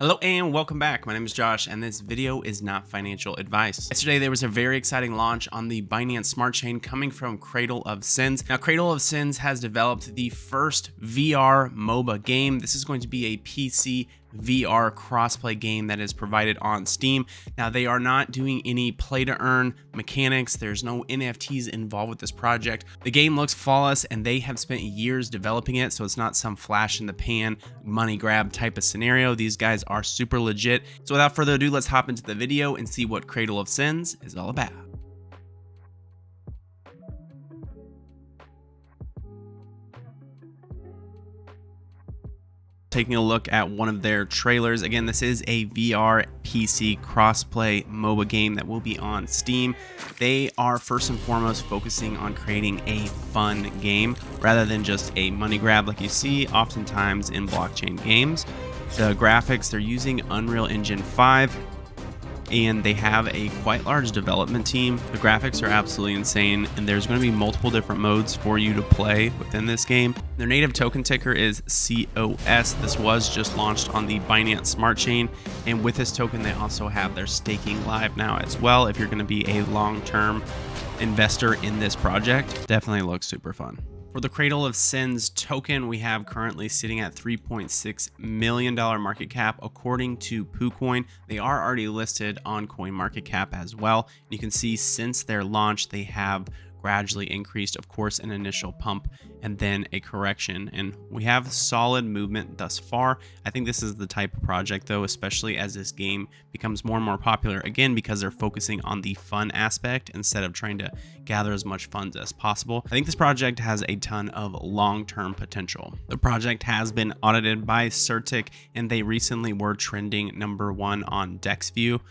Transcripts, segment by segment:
Hello and welcome back. My name is Josh and this video is not financial advice. Yesterday there was a very exciting launch on the Binance Smart Chain coming from Cradle of Sins. Now Cradle of Sins has developed the first VR MOBA game. This is going to be a PC VR crossplay game that is provided on Steam. Now they are not doing any play to earn mechanics. There's no NFTs involved with this project. The game looks flawless and they have spent years developing it, so it's not some flash in the pan money grab type of scenario. These guys are super legit. So without further ado, let's hop into the video and see what Cradle of Sins is all about. Taking a look at one of their trailers. Again, this is a VR PC crossplay MOBA game that will be on Steam. They are first and foremost focusing on creating a fun game rather than just a money grab like you see oftentimes in blockchain games. The graphics, they're using Unreal Engine 5 and they have a quite large development team. The graphics are absolutely insane, and there's going to be multiple different modes for you to play within this game. Their native token ticker is COS. This was just launched on the Binance Smart Chain, and with this token they also have their staking live now as well. If you're going to be a long-term investor in this project, definitely looks super fun. For the Cradle of Sins token, we have currently sitting at $3.6 million market cap according to PooCoin. They are already listed on CoinMarketCap as well. You can see since their launch, they have gradually increased, of course, an initial pump and then a correction, and we have solid movement thus far. I think this is the type of project though, especially as this game becomes more and more popular, again because they're focusing on the fun aspect instead of trying to gather as much funds as possible. I think this project has a ton of long-term potential. The project has been audited by Certic and they recently were trending #1 on DexView.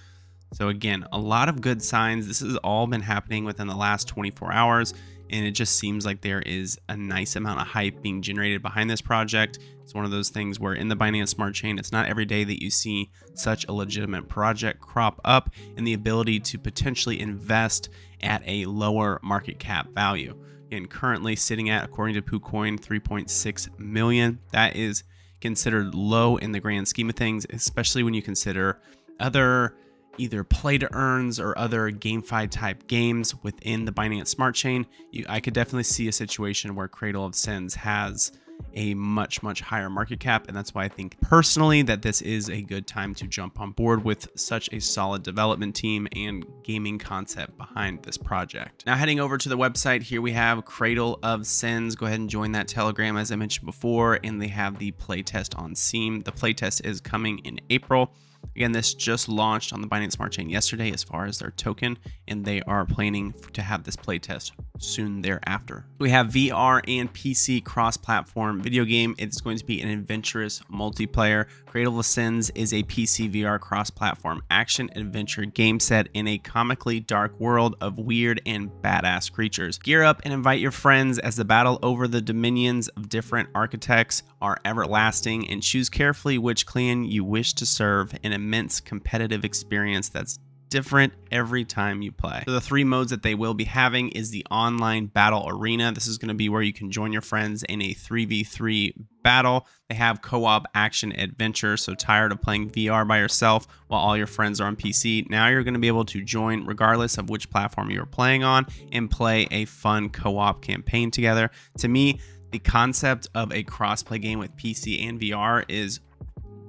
So again, a lot of good signs. This has all been happening within the last 24 hours, and it just seems like there is a nice amount of hype being generated behind this project. It's one of those things where in the Binance Smart Chain, it's not every day that you see such a legitimate project crop up and the ability to potentially invest at a lower market cap value. And currently sitting at, according to PooCoin, 3.6 million. That is considered low in the grand scheme of things, especially when you consider other either play to earns or other gamefi type games within the Binance Smart Chain. I could definitely see a situation where Cradle of Sins has a much higher market cap, and that's why I think personally that this is a good time to jump on board with such a solid development team and gaming concept behind this project. Now heading over to the website, here we have Cradle of Sins. Go ahead and join that Telegram as I mentioned before, and they have the playtest on Steam. The playtest is coming in April. Again, this just launched on the Binance Smart Chain yesterday as far as their token, and they are planning to have this playtest soon thereafter. We have VR and PC cross-platform video game. It's going to be an adventurous multiplayer. Cradle of Sins is a PC VR cross-platform action-adventure game set in a comically dark world of weird and badass creatures. Gear up and invite your friends as the battle over the dominions of different architects are everlasting, and choose carefully which clan you wish to serve. An immense competitive experience that's different every time you play. So the 3 modes that they will be having is the online battle arena. This is going to be where you can join your friends in a 3v3 battle. They have co-op action adventure. So tired of playing VR by yourself while all your friends are on PC? Now you're going to be able to join regardless of which platform you're playing on and play a fun co-op campaign together. To me, the concept of a cross-play game with PC and VR is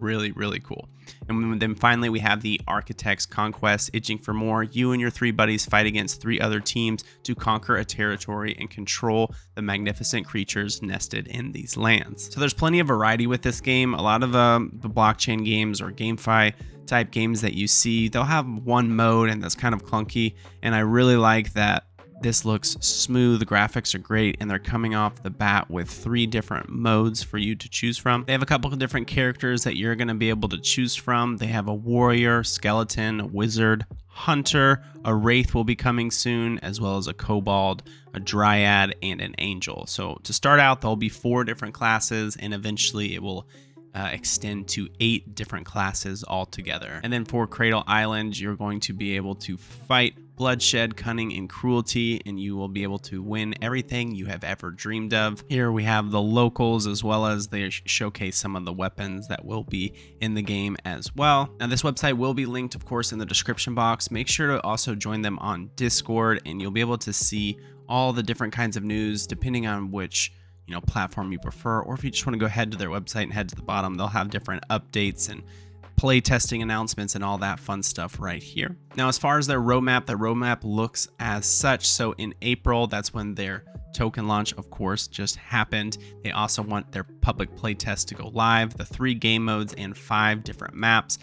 really cool. And then finally we have the Architect's Conquest. Itching for more? You and your 3 buddies fight against 3 other teams to conquer a territory and control the magnificent creatures nested in these lands. So there's plenty of variety with this game. A lot of the blockchain games or gamefi type games that you see, they'll have one mode and that's kind of clunky, and I really like that this looks smooth. The graphics are great, and they're coming off the bat with 3 different modes for you to choose from. They have a couple of different characters that you're going to be able to choose from. They have a warrior, skeleton, a wizard, hunter, a wraith will be coming soon, as well as a kobold, a dryad, and an angel. So to start out, there'll be 4 different classes, and eventually it will extend to 8 different classes altogether. And then for Cradle Island, you're going to be able to fight bloodshed, cunning, and cruelty, and you will be able to win everything you have ever dreamed of. Here we have the locals, as well as they showcase some of the weapons that will be in the game as well. Now this website will be linked, of course, in the description box. Make sure to also join them on Discord, and you'll be able to see all the different kinds of news depending on which platform you prefer, or if you just want to go ahead to their website and head to the bottom, they'll have different updates and play testing announcements and all that fun stuff right here. Now, as far as their roadmap, the roadmap looks as such. So in April, that's when their token launch, of course, just happened. They also want their public play test to go live, the 3 game modes and 5 different maps,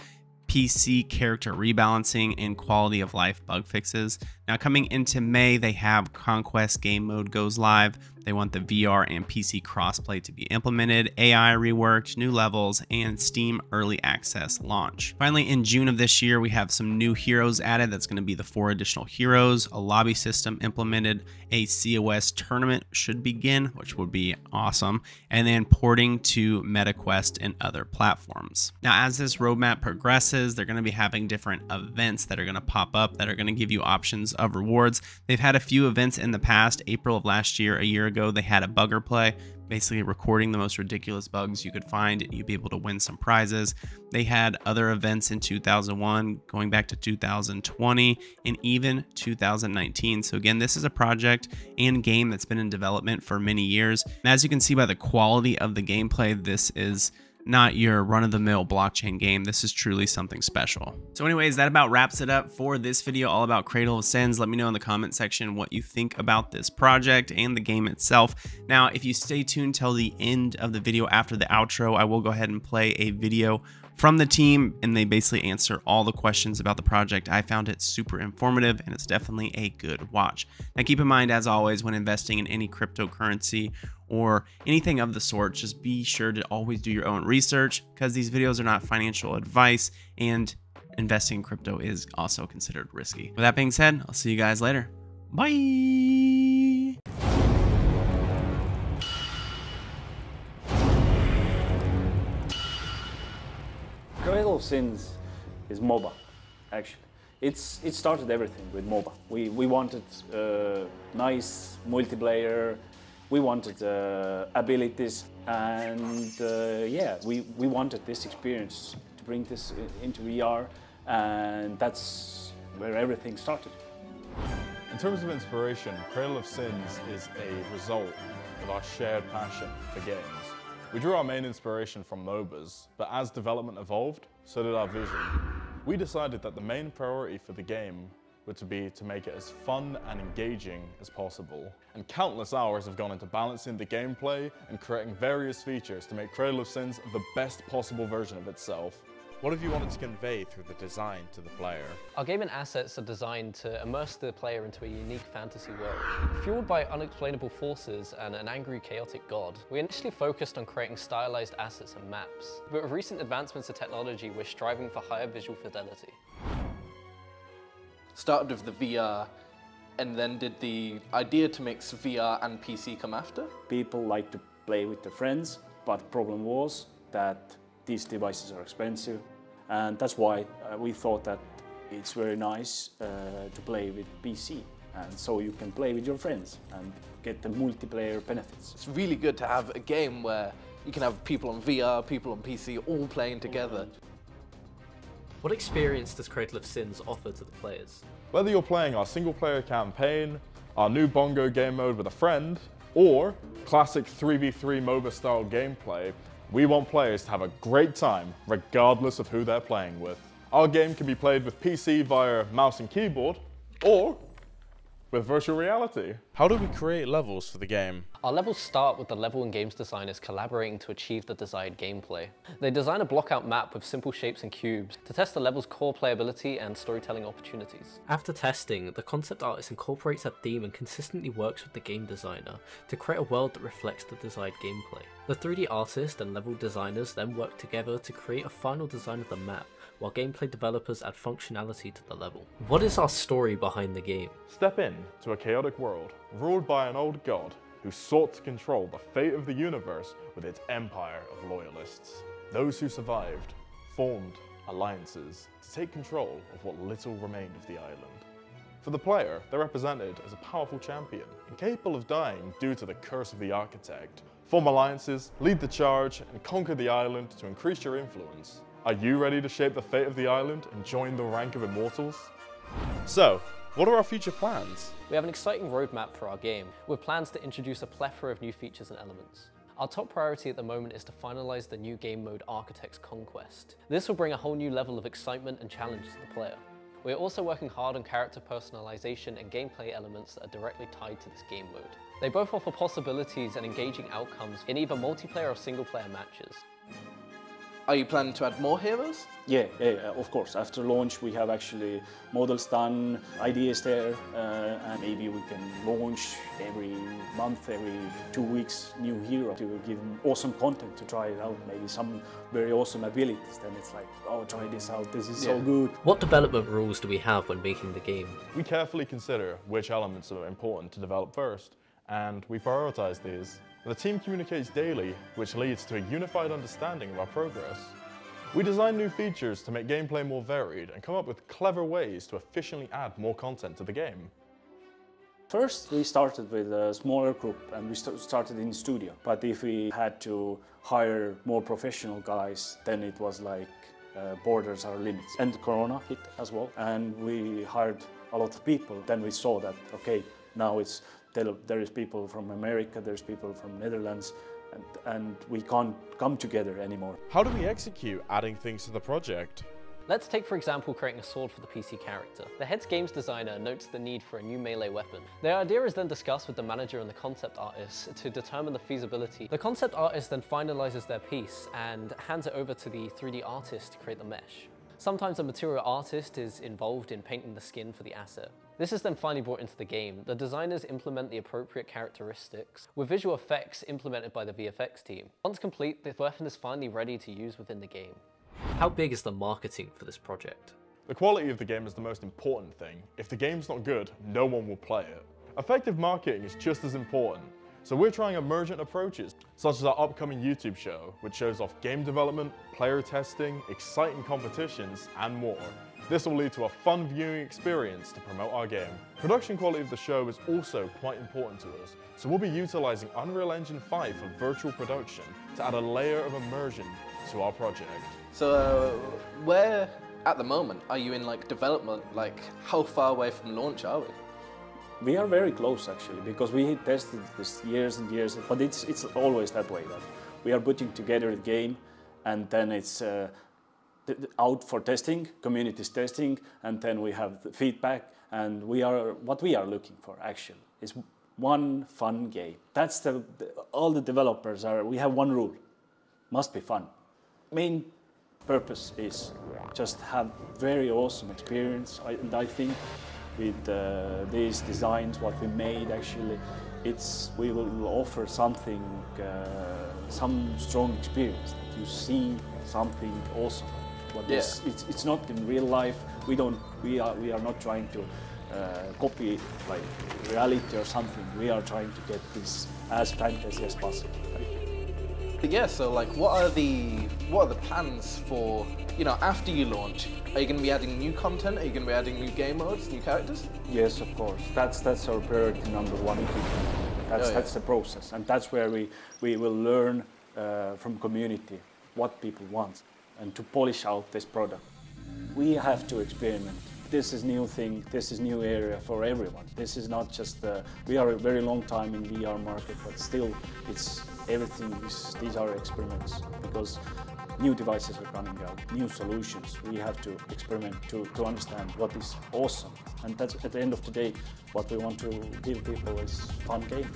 PC character rebalancing, and quality of life bug fixes. Now coming into May, they have Conquest game mode goes live. They want the VR and PC crossplay to be implemented, AI reworked, new levels, and Steam early access launch. Finally, in June of this year, we have some new heroes added. That's going to be the 4 additional heroes, a lobby system implemented, a COS tournament should begin, which would be awesome, and then porting to MetaQuest and other platforms. Now, as this roadmap progresses, they're going to be having different events that are going to pop up that are going to give you options of rewards. They've had a few events in the past. April of last year, a year ago, they had a bugger play, basically recording the most ridiculous bugs you could find, and you'd be able to win some prizes. They had other events in 2001, going back to 2020, and even 2019. So again, this is a project and game that's been in development for many years. And as you can see by the quality of the gameplay, this is not your run-of-the-mill blockchain game. This is truly something special. So anyways, that about wraps it up for this video all about Cradle of Sins. Let me know in the comment section what you think about this project and the game itself. Now, if you stay tuned till the end of the video after the outro, I will go ahead and play a video from the team, and they basically answer all the questions about the project. I found it super informative, and it's definitely a good watch. Now keep in mind, as always, when investing in any cryptocurrency or anything of the sort, just be sure to always do your own research, because these videos are not financial advice, and investing in crypto is also considered risky. With that being said, I'll see you guys later. Bye! Cradle of Sins is MOBA, actually. It started everything with MOBA. We wanted nice multiplayer, we wanted abilities, and yeah, we wanted this experience to bring this into VR, and that's where everything started. In terms of inspiration, Cradle of Sins is a result of our shared passion for games. We drew our main inspiration from MOBAs, but as development evolved, so did our vision. We decided that the main priority for the game would be to make it as fun and engaging as possible. And countless hours have gone into balancing the gameplay and creating various features to make Cradle of Sins the best possible version of itself. What have you wanted to convey through the design to the player? Our game and assets are designed to immerse the player into a unique fantasy world. Fueled by unexplainable forces and an angry, chaotic god, we initially focused on creating stylized assets and maps. But with recent advancements of technology, we're striving for higher visual fidelity. Started with the VR, and then did the idea to mix VR and PC come after? People like to play with their friends, but the problem was that these devices are expensive, and that's why we thought that it's very nice to play with PC, and so you can play with your friends and get the multiplayer benefits. It's really good to have a game where you can have people on VR, people on PC, all playing together. What experience does Cradle of Sins offer to the players? Whether you're playing our single-player campaign, our new bongo game mode with a friend, or classic 3v3 MOBA-style gameplay, we want players to have a great time, regardless of who they're playing with. Our game can be played with PC via mouse and keyboard, or with virtual reality. How do we create levels for the game? Our levels start with the level and games designers collaborating to achieve the desired gameplay. They design a block-out map with simple shapes and cubes to test the level's core playability and storytelling opportunities. After testing, the concept artist incorporates that theme and consistently works with the game designer to create a world that reflects the desired gameplay. The 3D artist and level designers then work together to create a final design of the map, while gameplay developers add functionality to the level. What is our story behind the game? Step in to a chaotic world, ruled by an old god who sought to control the fate of the universe with its empire of loyalists. Those who survived formed alliances to take control of what little remained of the island. For the player, they're represented as a powerful champion, incapable of dying due to the curse of the architect. Form alliances, lead the charge, and conquer the island to increase your influence. Are you ready to shape the fate of the island and join the rank of immortals? So, what are our future plans? We have an exciting roadmap for our game, with plans to introduce a plethora of new features and elements. Our top priority at the moment is to finalize the new game mode Architect's Conquest. This will bring a whole new level of excitement and challenge to the player. We are also working hard on character personalization and gameplay elements that are directly tied to this game mode. They both offer possibilities and engaging outcomes in either multiplayer or single-player matches. Are you planning to add more heroes? Yeah, of course. After launch, we have actually models done, ideas there, and maybe we can launch every month, every 2 weeks, new hero to give them awesome content to try it out. Maybe some very awesome abilities. Then it's like, oh, try this out. This is so good. What development rules do we have when making the game? We carefully consider which elements are important to develop first, and we prioritize these. The team communicates daily, which leads to a unified understanding of our progress. We design new features to make gameplay more varied and come up with clever ways to efficiently add more content to the game. First, we started with a smaller group and we started in studio. But if we had to hire more professional guys, then it was like borders are limits. And Corona hit as well. And we hired a lot of people. Then we saw that, okay, now there is people from America, there's people from Netherlands, and we can't come together anymore. How do we execute adding things to the project? Let's take, for example, creating a sword for the PC character. The head's games designer notes the need for a new melee weapon. The idea is then discussed with the manager and the concept artist to determine the feasibility. The concept artist then finalizes their piece and hands it over to the 3D artist to create the mesh. Sometimes a material artist is involved in painting the skin for the asset. This is then finally brought into the game. The designers implement the appropriate characteristics, with visual effects implemented by the VFX team. Once complete, the weapon is finally ready to use within the game. How big is the marketing for this project? The quality of the game is the most important thing. If the game's not good, no one will play it. Effective marketing is just as important. So we're trying emergent approaches, such as our upcoming YouTube show, which shows off game development, player testing, exciting competitions, and more. This will lead to a fun viewing experience to promote our game. Production quality of the show is also quite important to us, so we'll be utilizing Unreal Engine 5 for virtual production to add a layer of immersion to our project. So where, at the moment, are you in like development? Like how far away from launch are we? We are very close actually, because we tested this years and years, but it's always that way, that we are putting together a game and then it's out for testing, community's testing, and then we have the feedback, and what we are looking for actually is one fun game. That's all the developers we have one rule, must be fun. Main purpose is just have very awesome experience, and I think with these designs, what we made actually, we will offer something, some strong experience, that you see something awesome. But yeah. It's not in real life. We are not trying to copy like reality or something. We are trying to get this as fantasy as possible. Yeah, so like what are the plans for, after you launch? Are you going to be adding new content? Are you going to be adding new game modes, new characters? Yes, of course. That's our priority number one. That's the process, and that's where we will learn from community what people want and to polish out this product. We have to experiment. This is new thing. This is new area for everyone. This is not just we are a very long time in VR market, but still, it's everything. These are experiments because new devices are coming out, new solutions. We have to experiment to understand what is awesome. And that's, at the end of the day, what we want to give people is fun game.